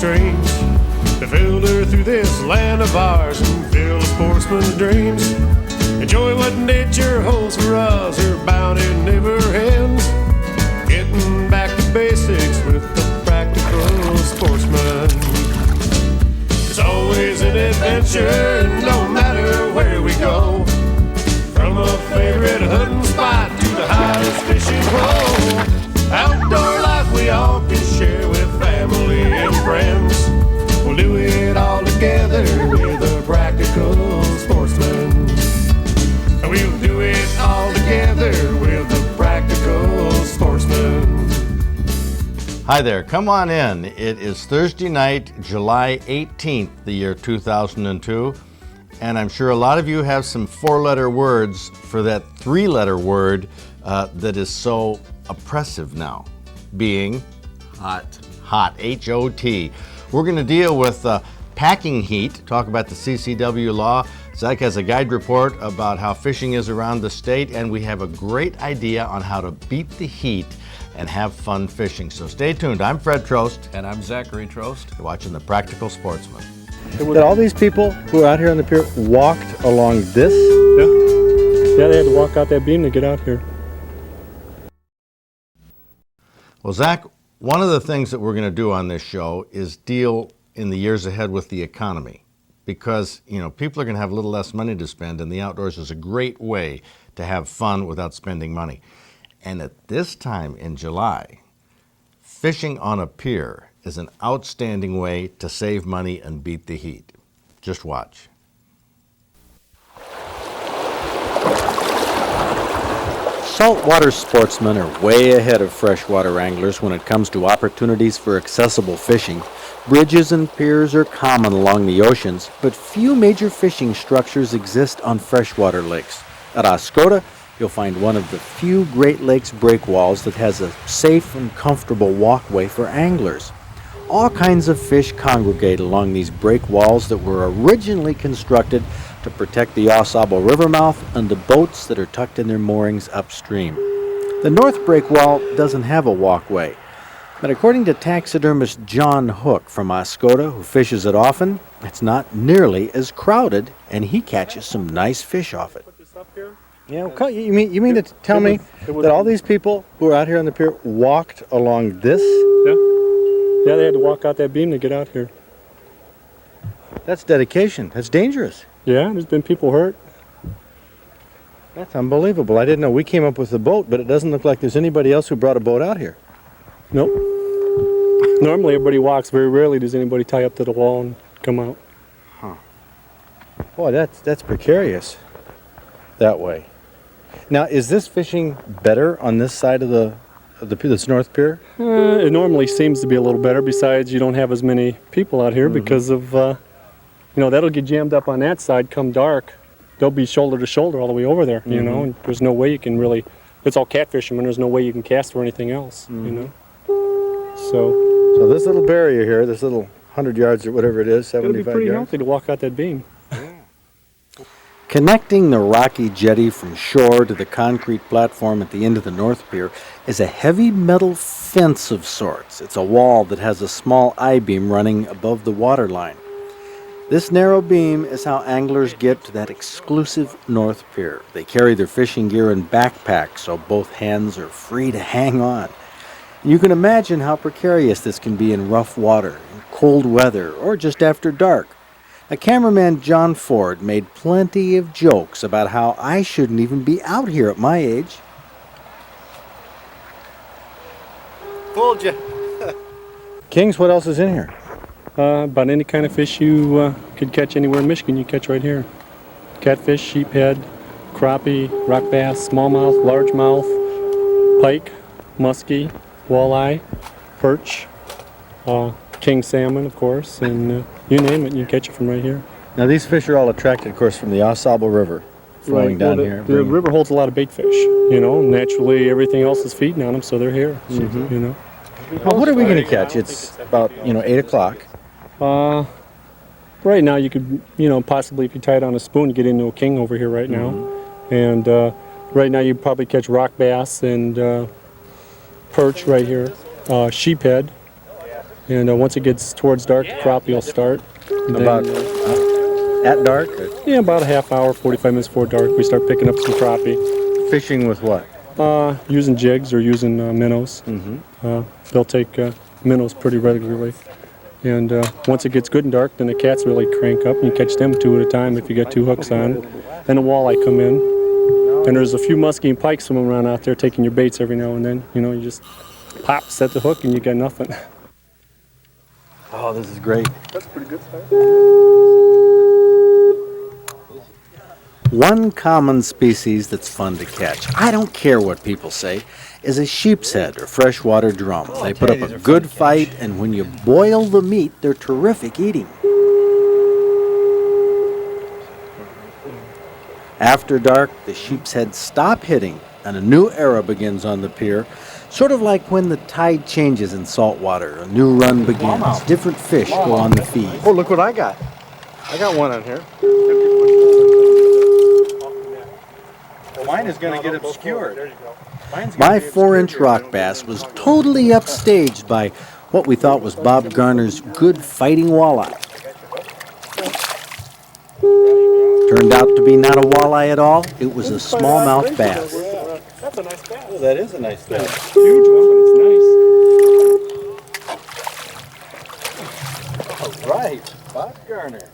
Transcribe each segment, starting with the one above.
streams to filter through this land of ours and fill a sportsman's dreams. Enjoy what nature holds for us, her bounty never ends. Getting back to basics with the practical sportsman. It's always an adventure, no matter where we go. From a favorite hunting spot to the hottest fishing hole. Outdoor life we all can share with family and friends. We'll do it all together with a practical sportsman. We'll do it all together with a practical sportsman. Hi there, come on in. It is Thursday night, July 18th, the year 2002, and I'm sure a lot of you have some four-letter words for that three-letter word that is so oppressive now, being hot, H-O-T. We're going to deal with packing heat, talk about the CCW law. Zach has a guide report about how fishing is around the state, and we have a great idea on how to beat the heat and have fun fishing. So stay tuned. I'm Fred Trost. And I'm Zachary Trost. You're watching The Practical Sportsman. That all these people who are out here on the pier walked along this? Yeah, they had to walk out that beam to get out here. Well, Zach, one of the things that we're going to do on this show is deal in the years ahead with the economy, because people are going to have a little less money to spend, and the outdoors is a great way to have fun without spending money. And at this time in July, fishing on a pier is an outstanding way to save money and beat the heat. Just watch. Saltwater sportsmen are way ahead of freshwater anglers when it comes to opportunities for accessible fishing. Bridges and piers are common along the oceans, but few major fishing structures exist on freshwater lakes. At Oscoda, you'll find one of the few Great Lakes breakwalls that has a safe and comfortable walkway for anglers. All kinds of fish congregate along these breakwalls that were originally constructed to protect the Oscoda River mouth and the boats that are tucked in their moorings upstream. The North Breakwall doesn't have a walkway, but according to taxidermist John Hook from Oscoda, who fishes it often, it's not nearly as crowded, and he catches some nice fish off it. Yeah, you mean to tell me that all these people who are out here on the pier walked along this? Yeah, they had to walk out that beam to get out here. That's dedication. That's dangerous. Yeah, there's been people hurt. That's unbelievable. I didn't know. We came up with the boat, but it doesn't look like there's anybody else who brought a boat out here. Nope. Normally everybody walks. Very rarely does anybody tie up to the wall and come out. Huh. Boy, that's precarious that way. Now, is this fishing better on this side of the this North Pier? It normally seems to be a little better. Besides, you don't have as many people out here because of, that'll get jammed up on that side come dark. They'll be shoulder to shoulder all the way over there, and there's no way you can really, it's all catfishing, there's no way you can cast for anything else, So this little barrier here, this little 100 yards or whatever it is, 75 yards. It'll be pretty healthy to walk out that beam. Connecting the rocky jetty from shore to the concrete platform at the end of the North Pier is a heavy metal fence of sorts. It's a wall that has a small I-beam running above the water line. This narrow beam is how anglers get to that exclusive North Pier. They carry their fishing gear in backpacks so both hands are free to hang on. You can imagine how precarious this can be in rough water, in cold weather, or just after dark. A cameraman, John Ford, made plenty of jokes about how I shouldn't even be out here at my age. Fooled you. Kings, what else is in here? About any kind of fish you could catch anywhere in Michigan, you catch right here. Catfish, sheephead, crappie, rock bass, smallmouth, largemouth, pike, muskie, walleye, perch, king salmon, of course, and you name it, you can catch it from right here. Now these fish are all attracted, of course, from the Oscoda River flowing down here. The river holds a lot of bait fish, naturally everything else is feeding on them, so they're here, Well, what are we going to catch? It's about, 8 o'clock. Right now you could, possibly if you tie it on a spoon, get into a king over here right now. And right now you probably catch rock bass and perch right here, sheephead, And once it gets towards dark, the crappie will start. About at dark? Yeah, about a half hour, 45 minutes before dark, we start picking up some crappie. Fishing with what? Using jigs or using minnows. They'll take minnows pretty regularly. And once it gets good and dark, then the cats really crank up, and you catch them 2 at a time if you got 2 hooks on. And the walleye come in. And there's a few muskie and pike swimming around out there taking your baits every now and then. You know, you just pop, set the hook, and you got nothing. Oh, this is great. That's pretty good stuff. One common species that's fun to catch, I don't care what people say, is a sheep's head or freshwater drum. They put up a good fight, and when you boil the meat, they're terrific eating. After dark, the sheep's heads stop hitting, and a new era begins on the pier. Sort of like when the tide changes in saltwater, a new run begins. Different fish go on the feed. Oh, look what I got. I got one on here. Well, mine is going to get obscured. My 4-inch rock bass was totally upstaged by what we thought was Bob Garner's good fighting walleye. Turned out to be not a walleye at all. It was a smallmouth bass. That's a nice bass. Oh, that is a nice bass. Huge one, but it's nice. All right, Bob Garner.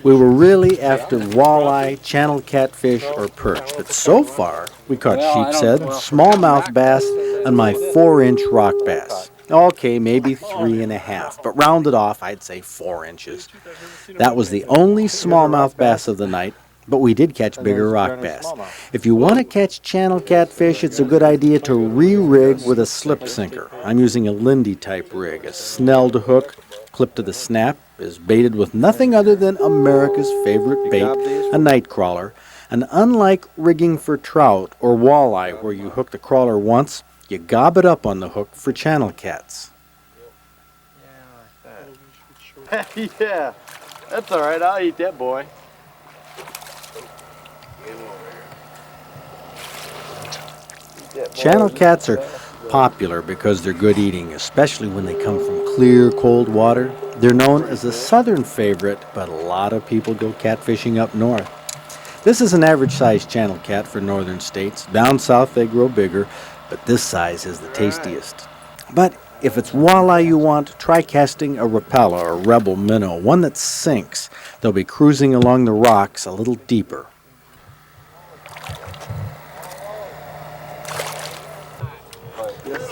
We were really after walleye, channel catfish, or perch, but so far we caught sheep's head, smallmouth bass, and my 4-inch rock bass. Okay, maybe 3.5, but rounded off, I'd say 4 inches. That was the only smallmouth bass of the night, but we did catch bigger rock bass. If you want to catch channel catfish, it's a good idea to re-rig with a slip sinker. I'm using a Lindy type rig, a snelled hook, clipped to the snap, is baited with nothing other than America's favorite bait, a night crawler. And unlike rigging for trout or walleye, where you hook the crawler once, you gob it up on the hook for channel cats. Yeah, that's all right. I'll eat that, boy. Channel cats are popular because they're good eating, especially when they come from clear, cold water. They're known as a southern favorite, but a lot of people go catfishing up north. This is an average-sized channel cat for northern states. Down south they grow bigger, but this size is the tastiest. But if it's walleye you want, try casting a Rapala or Rebel minnow, one that sinks. They'll be cruising along the rocks a little deeper.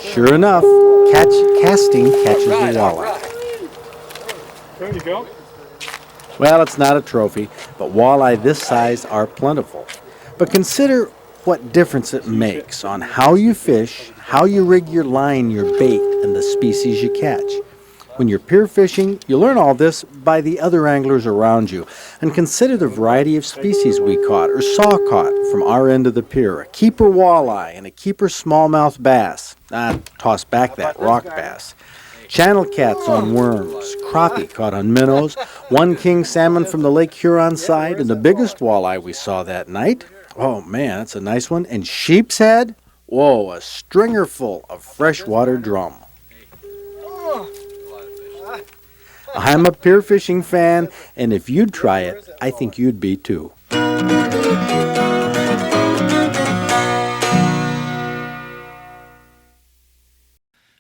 Sure enough, casting catches the walleye. There you go. Well, it's not a trophy, but walleye this size are plentiful. But consider what difference it makes on how you fish, how you rig your line, your bait, and the species you catch. When you're pier fishing, you learn all this by the other anglers around you, and consider the variety of species we caught or saw caught from our end of the pier. A keeper walleye and a keeper smallmouth bass. Toss back that rock bass. Channel cats on worms, crappie caught on minnows, one king salmon from the Lake Huron side, and the biggest walleye we saw that night. Oh man, that's a nice one. And sheep's head? Whoa, a stringer full of freshwater drum. I'm a pier fishing fan, and if you'd try it, I think you'd be too.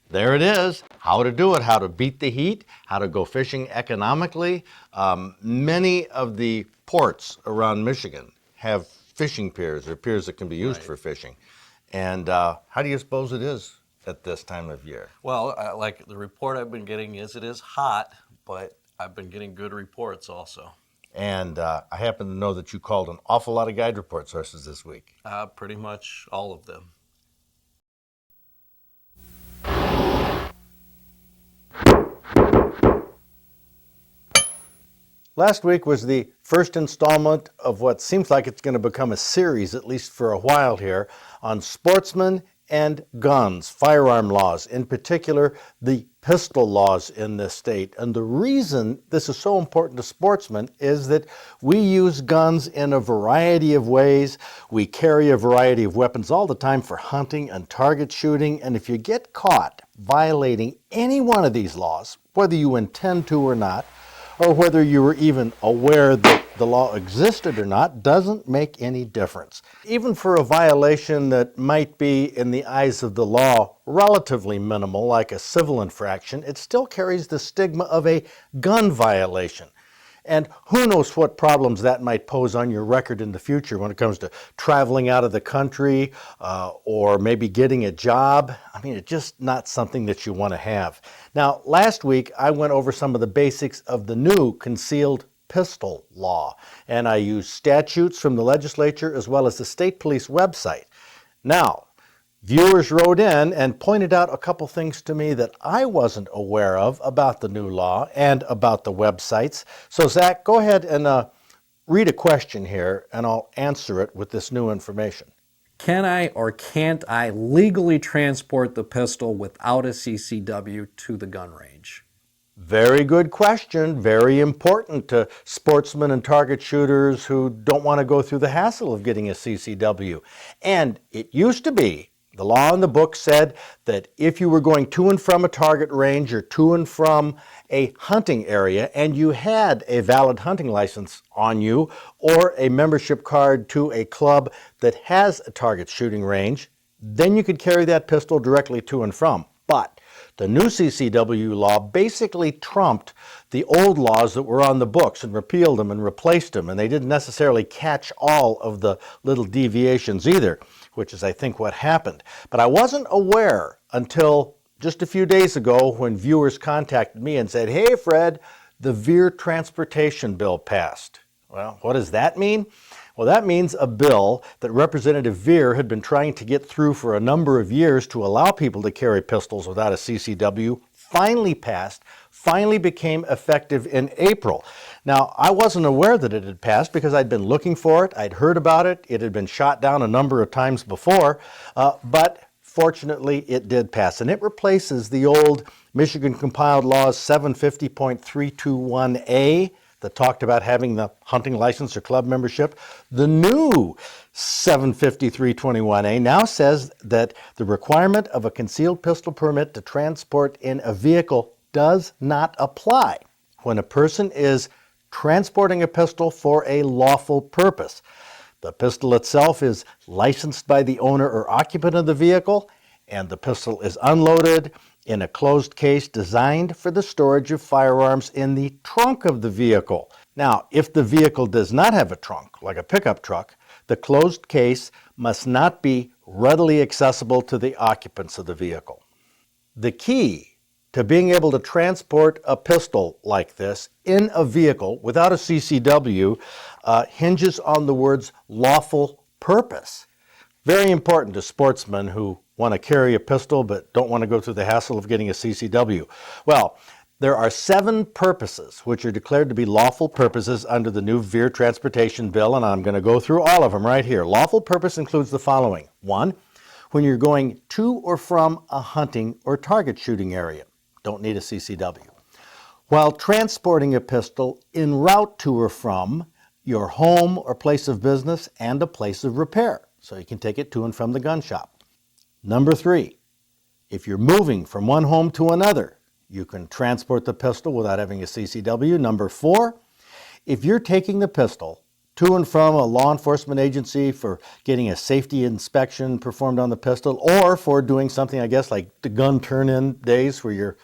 There it is, how to do it, how to beat the heat, how to go fishing economically. Many of the ports around Michigan have fishing piers or piers that can be used for fishing. And how do you suppose it is at this time of year? Well, like the report I've been getting is it is hot, but I've been getting good reports also. And I happen to know that you called an awful lot of guide report sources this week. Pretty much all of them. Last week was the first installment of what seems like it's going to become a series, at least for a while here, on sportsmen and guns, firearm laws, in particular the pistol laws in this state. And the reason this is so important to sportsmen is that we use guns in a variety of ways. We carry a variety of weapons all the time for hunting and target shooting. And if you get caught violating any one of these laws, whether you intend to or not, or whether you were even aware that the law existed or not, doesn't make any difference. Even for a violation that might be, in the eyes of the law, relatively minimal, like a civil infraction, it still carries the stigma of a gun violation. And who knows what problems that might pose on your record in the future when it comes to traveling out of the country or maybe getting a job. I mean, it's just not something that you want to have. Now, last week I went over some of the basics of the new concealed pistol law, and I used statutes from the legislature as well as the state police website. Now, viewers wrote in and pointed out a couple things to me that I wasn't aware of about the new law and about the websites. So Zach, go ahead and read a question here and I'll answer it with this new information. Can I or can't I legally transport the pistol without a CCW to the gun range? Very good question. Very important to sportsmen and target shooters who don't want to go through the hassle of getting a CCW. And it used to be, the law in the book said that if you were going to and from a target range or to and from a hunting area and you had a valid hunting license on you or a membership card to a club that has a target shooting range, then you could carry that pistol directly to and from. But the new CCW law basically trumped the old laws that were on the books and repealed them and replaced them, and they didn't necessarily catch all of the little deviations either, which is, I think, what happened. But I wasn't aware until just a few days ago when viewers contacted me and said, "Hey, Fred, the Pier transportation bill passed." Well, what does that mean? Well, that means a bill that Representative Pier had been trying to get through for a number of years to allow people to carry pistols without a CCW finally passed, finally became effective in April. Now, I wasn't aware that it had passed because I'd been looking for it. I'd heard about it. It had been shot down a number of times before, but fortunately it did pass. And it replaces the old Michigan Compiled Laws 750.321A that talked about having the hunting license or club membership. The new 75321A now says that the requirement of a concealed pistol permit to transport in a vehicle does not apply when a person is transporting a pistol for a lawful purpose. The pistol itself is licensed by the owner or occupant of the vehicle, and the pistol is unloaded in a closed case designed for the storage of firearms in the trunk of the vehicle. Now, if the vehicle does not have a trunk, like a pickup truck, the closed case must not be readily accessible to the occupants of the vehicle. The key to being able to transport a pistol like this in a vehicle without a CCW hinges on the words lawful purpose. Very important to sportsmen who want to carry a pistol but don't want to go through the hassle of getting a CCW. Well, there are 7 purposes which are declared to be lawful purposes under the new Pier transportation bill, and I'm going to go through all of them right here. Lawful purpose includes the following. 1, when you're going to or from a hunting or target shooting area. Don't need a CCW. While transporting a pistol en route to or from your home or place of business and a place of repair, so you can take it to and from the gun shop. Number 3, if you're moving from one home to another, you can transport the pistol without having a CCW. Number 4, if you're taking the pistol to and from a law enforcement agency for getting a safety inspection performed on the pistol, or for doing something, I guess, like the gun turn-in days where you're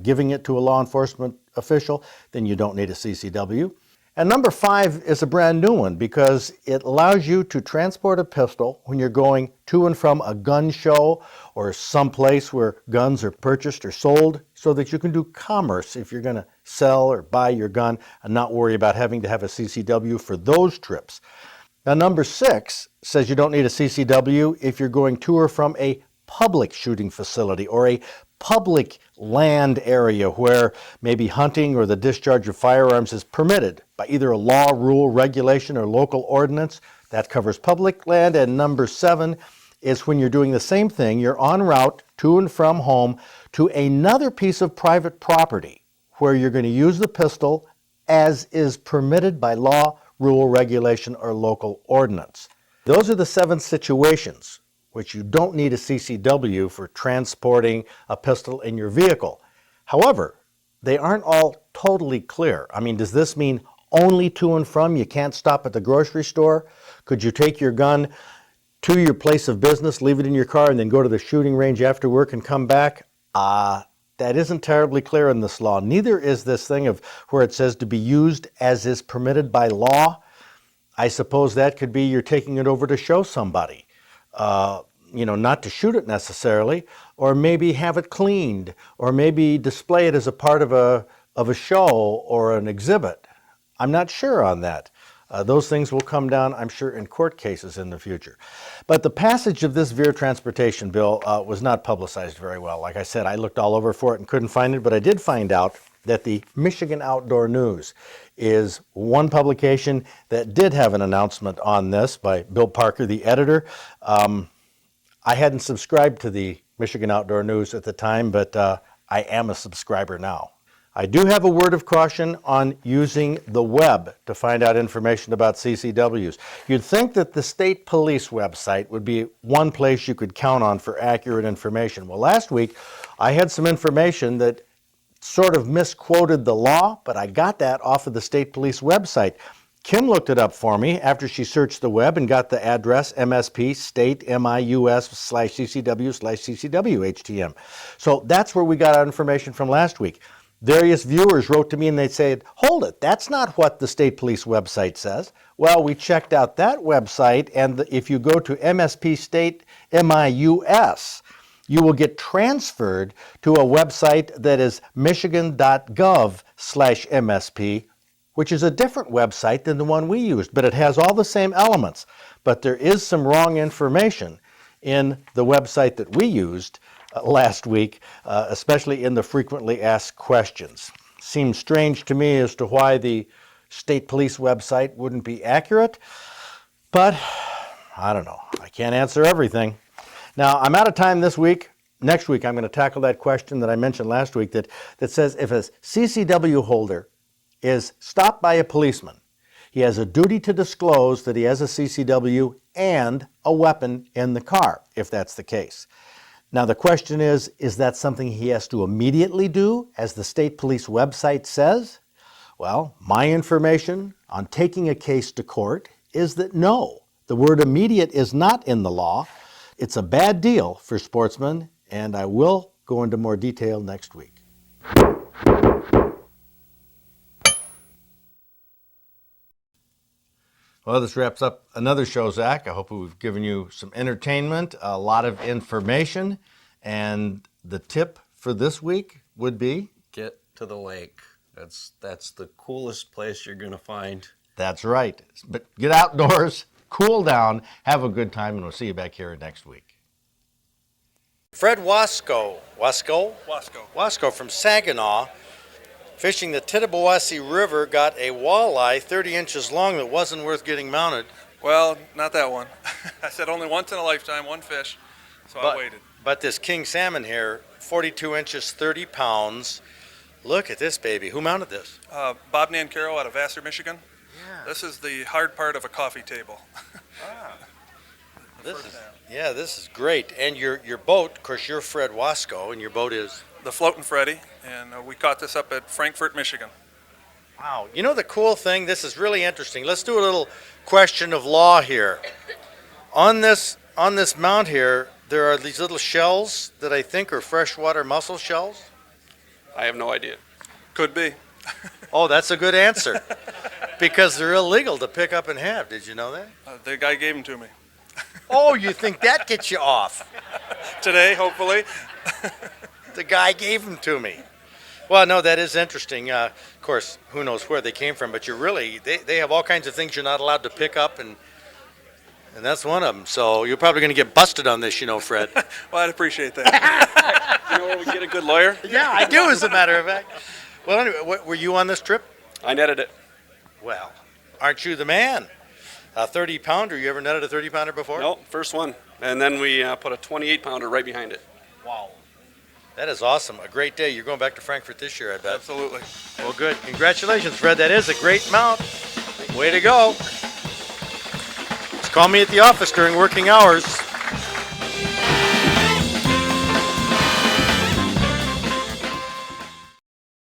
giving it to a law enforcement official, then you don't need a CCW. And number 5 is a brand new one because it allows you to transport a pistol when you're going to and from a gun show or someplace where guns are purchased or sold, so that you can do commerce if you're going to sell or buy your gun and not worry about having to have a CCW for those trips. Now, number 6 says you don't need a CCW if you're going to or from a public shooting facility or a public land area where maybe hunting or the discharge of firearms is permitted by either a law, rule, regulation, or local ordinance. That covers public land. And number 7 is when you're doing the same thing, you're en route to and from home to another piece of private property where you're going to use the pistol as is permitted by law, rule, regulation, or local ordinance. Those are the 7 situations which you don't need a CCW for transporting a pistol in your vehicle. However, they aren't all totally clear. I mean, does this mean only to and from? You can't stop at the grocery store? Could you take your gun to your place of business, leave it in your car, and then go to the shooting range after work and come back? That isn't terribly clear in this law. Neither is this thing of where it says to be used as is permitted by law. I suppose that could be you're taking it over to show somebody, not to shoot it necessarily, or maybe have it cleaned, or maybe display it as a part of a show or an exhibit. I'm not sure on that. Those things will come down, I'm sure, in court cases in the future. But the passage of this veer transportation bill was not publicized very well. Like I said, I looked all over for it and couldn't find it, but I did find out that the Michigan Outdoor News is one publication that did have an announcement on this by Bill Parker, the editor. I hadn't subscribed to the Michigan Outdoor News at the time, but I am a subscriber now. I do have a word of caution on using the web to find out information about CCWs. You'd think that the state police website would be one place you could count on for accurate information. Well, last week I had some information that sort of misquoted the law, but I got that off of the state police website. Kim looked it up for me after she searched the web and got the address MSP state MIUS/CCW/CCWHTM. So that's where we got our information from last week. Various viewers wrote to me and they said, hold it, that's not what the state police website says. Well, we checked out that website, and if you go to MSP state MIUS, you will get transferred to a website that is michigan.gov/MSP, which is a different website than the one we used, but it has all the same elements. But there is some wrong information in the website that we used last week, especially in the frequently asked questions. Seems strange to me as to why the state police website wouldn't be accurate, but I don't know. I can't answer everything. Now, I'm out of time this week. Next week, I'm going to tackle that question that I mentioned last week that says if a CCW holder is stopped by a policeman, he has a duty to disclose that he has a CCW and a weapon in the car, if that's the case. Now, the question is that something he has to immediately do, as the state police website says? Well, my information on taking a case to court is that no, the word immediate is not in the law. It's a bad deal for sportsmen, and I will go into more detail next week. Well, this wraps up another show, Zach. I hope we've given you some entertainment, a lot of information, and the tip for this week would be? Get to the lake. That's the coolest place you're going to find. That's right. But get outdoors, cool down, have a good time, and we'll see you back here next week. Fred Wasco from Saginaw, fishing the Tittabawassee River, got a walleye 30 inches long that wasn't worth getting mounted. Well, not that one. I said only once in a lifetime, one fish, so I waited. But this king salmon here, 42 inches, 30 pounds. Look at this baby. Who mounted this? Bob Nancaro out of Vassar, Michigan. Yeah. This is the hard part of a coffee table. This is great. And your boat, of course, you're Fred Wasco, and your boat is? The Floatin' Freddy, and we caught this up at Frankfort, Michigan. Wow. You know the cool thing? This is really interesting. Let's do a little question of law here. On this mount here, there are these little shells that I think are freshwater mussel shells. I have no idea. Could be. Oh, that's a good answer. Because they're illegal to pick up and have. Did you know that? The guy gave them to me. Oh, you think that gets you off? Today, hopefully. The guy gave them to me. Well, no, that is interesting. Of course, who knows where they came from, but they have all kinds of things you're not allowed to pick up, and that's one of them. So you're probably going to get busted on this, Fred. Well, I'd appreciate that. You know where we get a good lawyer? Yeah, I do, as a matter of fact. Well, anyway, were you on this trip? I netted it. Well, aren't you the man? A 30-pounder. You ever netted a 30-pounder before? No, first one. And then we put a 28-pounder right behind it. Wow. That is awesome. A great day. You're going back to Frankfort this year, I bet. Absolutely. Well, good. Congratulations, Fred. That is a great mount. Way to go. Just call me at the office during working hours.